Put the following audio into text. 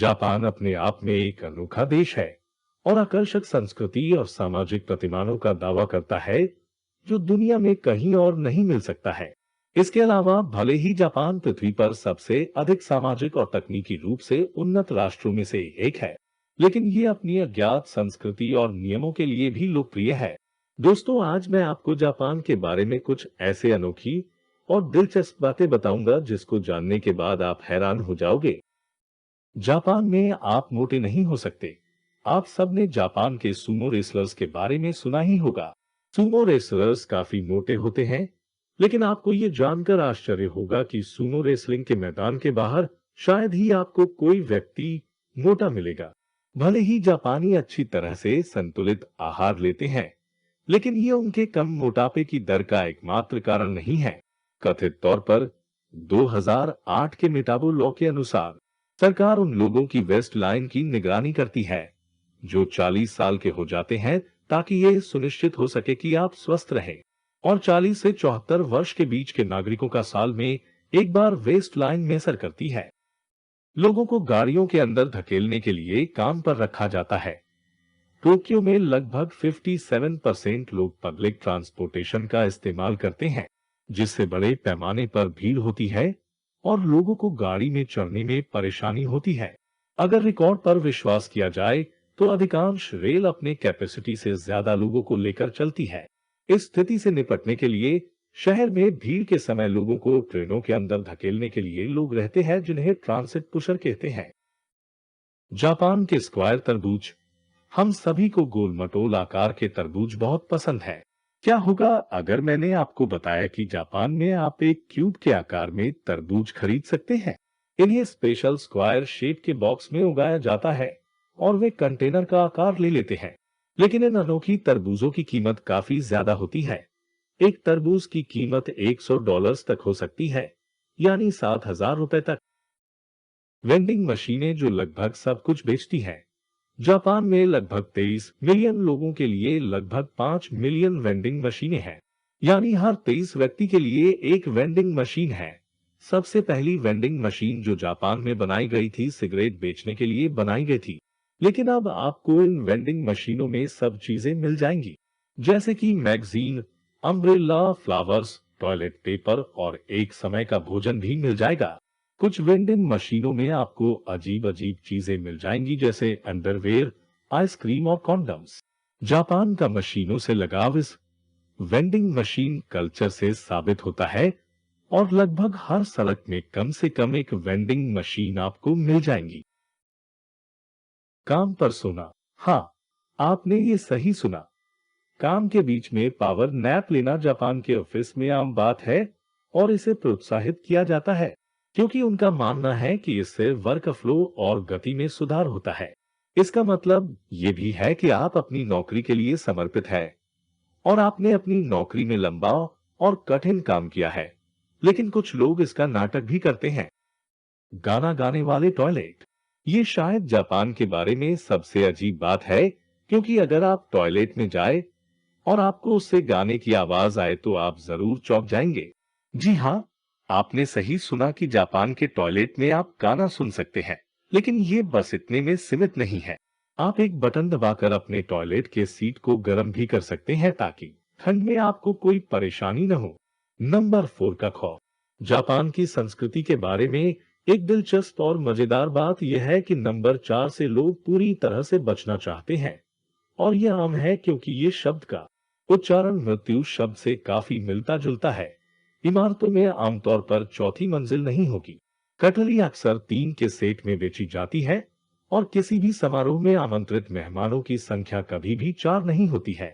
Japan अपने आप में एक अनोखा देश है और आकर्षक संस्कृति और सामाजिक प्रतिमानों का दावा करता है जो दुनिया में कहीं और नहीं मिल सकता है। इसके अलावा भले ही जापान पृथ्वी पर सबसे अधिक सामाजिक और तकनीकी रूप से उन्नत राष्ट्रों में से एक है, लेकिन ये अपनी अज्ञात संस्कृति और नियमों के लिए भी लोकप्रिय है। दोस्तों, आज मैं आपको जापान के बारे में कुछ ऐसे अनोखी और दिलचस्प बातें बताऊंगा जिसको जानने के बाद आप हैरान हो जाओगे। जापान में आप मोटे नहीं हो सकते। आप सबने जापान के सुमो रेसलर्स के बारे में सुना ही होगा। सुमो रेसलर्स काफी मोटे होते हैं, लेकिन आपको ये जानकर आश्चर्य होगा कि सुमो रेसलिंग के मैदान के बाहर शायद ही आपको कोई व्यक्ति मोटा मिलेगा। भले ही जापानी अच्छी तरह से संतुलित आहार लेते हैं, लेकिन ये उनके कम मोटापे की दर का एकमात्र कारण नहीं है। कथित तौर पर 2008 के मेटाबो लॉ के अनुसार सरकार उन लोगों की वेस्ट लाइन की निगरानी करती है जो 40 साल के हो जाते हैं, ताकि ये सुनिश्चित हो सके कि आप स्वस्थ रहें। और 40 से 74 वर्ष के बीच के नागरिकों का साल में एक बार वेस्ट लाइन मेजर करती है। लोगों को गाड़ियों के अंदर धकेलने के लिए काम पर रखा जाता है। टोक्यो में लगभग 57% लोग पब्लिक ट्रांसपोर्टेशन का इस्तेमाल करते हैं, जिससे बड़े पैमाने पर भीड़ होती है और लोगों को गाड़ी में चढ़ने में परेशानी होती है। अगर रिकॉर्ड पर विश्वास किया जाए तो अधिकांश रेल अपने कैपेसिटी से ज्यादा लोगों को लेकर चलती है। इस स्थिति से निपटने के लिए शहर में भीड़ के समय लोगों को ट्रेनों के अंदर धकेलने के लिए लोग रहते हैं, जिन्हें ट्रांसिट पुशर कहते हैं। जापान के स्क्वायर तरबूज। हम सभी को गोल मटोल आकार के तरबूज बहुत पसंद है। क्या होगा अगर मैंने आपको बताया कि जापान में आप एक क्यूब के आकार में तरबूज खरीद सकते हैं? इन्हें स्पेशल स्क्वायर शेप के बॉक्स में उगाया जाता है और वे कंटेनर का आकार ले लेते हैं। लेकिन इन अनोखी तरबूजों की कीमत काफी ज्यादा होती है। एक तरबूज की कीमत $100 तक हो सकती है, यानी 7,000 रुपए तक। वेंडिंग मशीनें जो लगभग सब कुछ बेचती हैं। जापान में लगभग 23 मिलियन लोगों के लिए लगभग 5 मिलियन वेंडिंग मशीनें हैं, यानी हर 23 व्यक्ति के लिए एक वेंडिंग मशीन है। सबसे पहली वेंडिंग मशीन जो जापान में बनाई गई थी सिगरेट बेचने के लिए बनाई गई थी, लेकिन अब आपको इन वेंडिंग मशीनों में सब चीजें मिल जाएंगी, जैसे कि magazine, umbrella, flowers, toilet paper और एक समय का भोजन भी मिल जाएगा। कुछ वेंडिंग मशीनों में आपको अजीब अजीब चीजें मिल जाएंगी, जैसे अंडरवेयर, आइसक्रीम और कॉन्डम्स। जापान का मशीनों से लगाव इस वेंडिंग मशीन कल्चर से साबित होता है और लगभग हर सड़क में कम से कम एक वेंडिंग मशीन आपको मिल जाएंगी। काम पर सोना। हाँ, आपने ये सही सुना। काम के बीच में पावर नैप लेना जापान के ऑफिस में आम बात है और इसे प्रोत्साहित किया जाता है, क्योंकि उनका मानना है कि इससे वर्क फ्लो और गति में सुधार होता है। इसका मतलब ये भी है कि आप अपनी नौकरी के लिए समर्पित है और आपने अपनी नौकरी में लंबा और कठिन काम किया है। लेकिन कुछ लोग इसका नाटक भी करते हैं। गाना गाने वाले टॉयलेट। ये शायद जापान के बारे में सबसे अजीब बात है, क्योंकि अगर आप टॉयलेट में जाए और आपको उससे गाने की आवाज आए तो आप जरूर चौंक जाएंगे। जी हाँ, आपने सही सुना कि जापान के टॉयलेट में आप गाना सुन सकते हैं। लेकिन ये बस इतने में सीमित नहीं है। आप एक बटन दबाकर अपने टॉयलेट के सीट को गर्म भी कर सकते हैं, ताकि ठंड में आपको कोई परेशानी न हो। नंबर 4 का खौफ। जापान की संस्कृति के बारे में एक दिलचस्प और मजेदार बात यह है कि नंबर 4 से लोग पूरी तरह से बचना चाहते हैं, और यह आम है क्योंकि ये शब्द का उच्चारण मृत्यु शब्द से काफी मिलता जुलता है। इमारतों में आमतौर पर चौथी मंजिल नहीं होगी। कटलरी अक्सर 3 के सेट में बेची जाती है और किसी भी समारोह में आमंत्रित मेहमानों की संख्या कभी भी 4 नहीं होती है।